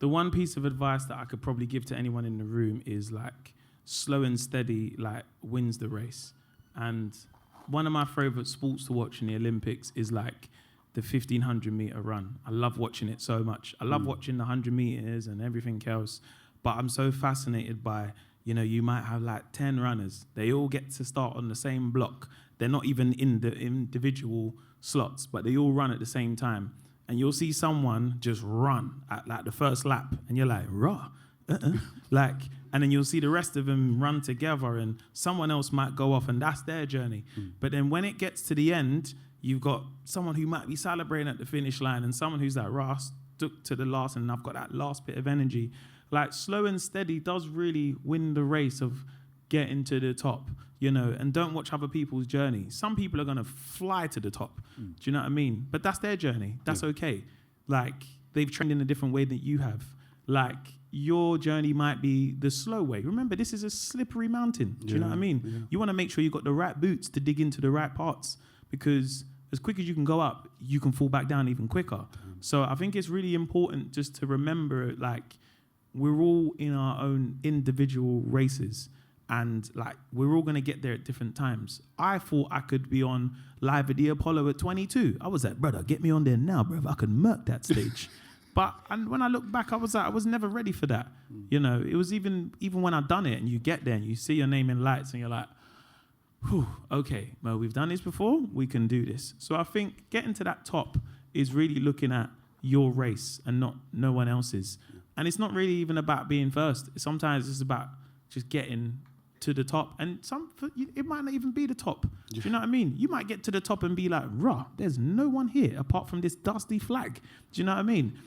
The one piece of advice that I could probably give to anyone in the room is like slow and steady, like wins the race. And one of my favorite sports to watch in the Olympics is like the 1500 meter run. I love watching it so much. I love watching the 100 meters and everything else, but I'm so fascinated by, you know, you might have like 10 runners. They all get to start on the same block. They're not even in the individual slots, but they all run at the same time. And you'll see someone just run at like the first lap, and you're like, rah, like, and then you'll see the rest of them run together, and someone else might go off, and that's their journey. But then when it gets to the end, you've got someone who might be celebrating at the finish line, and someone who's like, rah, stuck to the last, and I've got that last bit of energy. Like, slow and steady does really win the race of getting to the top, you know, and don't watch other people's journey. Some people are going to fly to the top. Do you know what I mean? But that's their journey. That's okay. Like, they've trained in a different way than you have. Like, your journey might be the slow way. Remember, this is a slippery mountain. Do you know what I mean? Yeah. You want to make sure you've got the right boots to dig into the right parts, because as quick as you can go up, you can fall back down even quicker. So I think it's really important just to remember, like, we're all in our own individual races. And like, we're all going to get there at different times. I thought I could be on Live at the Apollo at 22. I was like, brother, get me on there now, brother. I can murk that stage. And when I look back, I was like, I was never ready for that. You know, it was even when I done it and you get there and you see your name in lights and you're like, whew, okay, well, we've done this before. We can do this. So I think getting to that top is really looking at your race and not no one else's. And it's not really even about being first. Sometimes it's about just getting to the top, and it might not even be the top. Do you know what I mean? You might get to the top and be like, rah, there's no one here apart from this dusty flag. Do you know what I mean?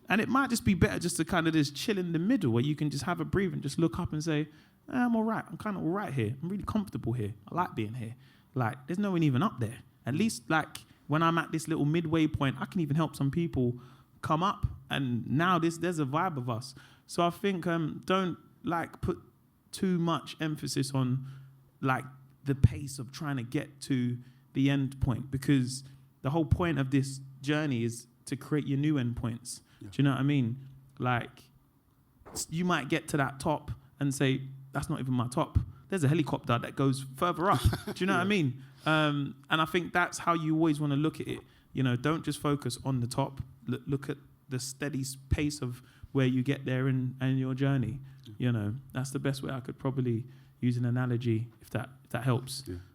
And it might just be better just to kind of just chill in the middle where you can just have a breathe and just look up and say, I'm all right. I'm kind of all right here. I'm really comfortable here. I like being here. Like, there's no one even up there. At least, like, when I'm at this little midway point, I can even help some people come up. And now there's a vibe of us. So I think don't, like, put too much emphasis on like the pace of trying to get to the end point, because the whole point of this journey is to create your new end points. Do you know what I mean? Like, you might get to that top and say, that's not even my top. There's a helicopter that goes further up. Do you know what I mean? And I think that's how you always want to look at it. You know, don't just focus on the top. Look at the steady pace of where you get there and your journey. You know, that's the best way I could probably use an analogy, if that helps.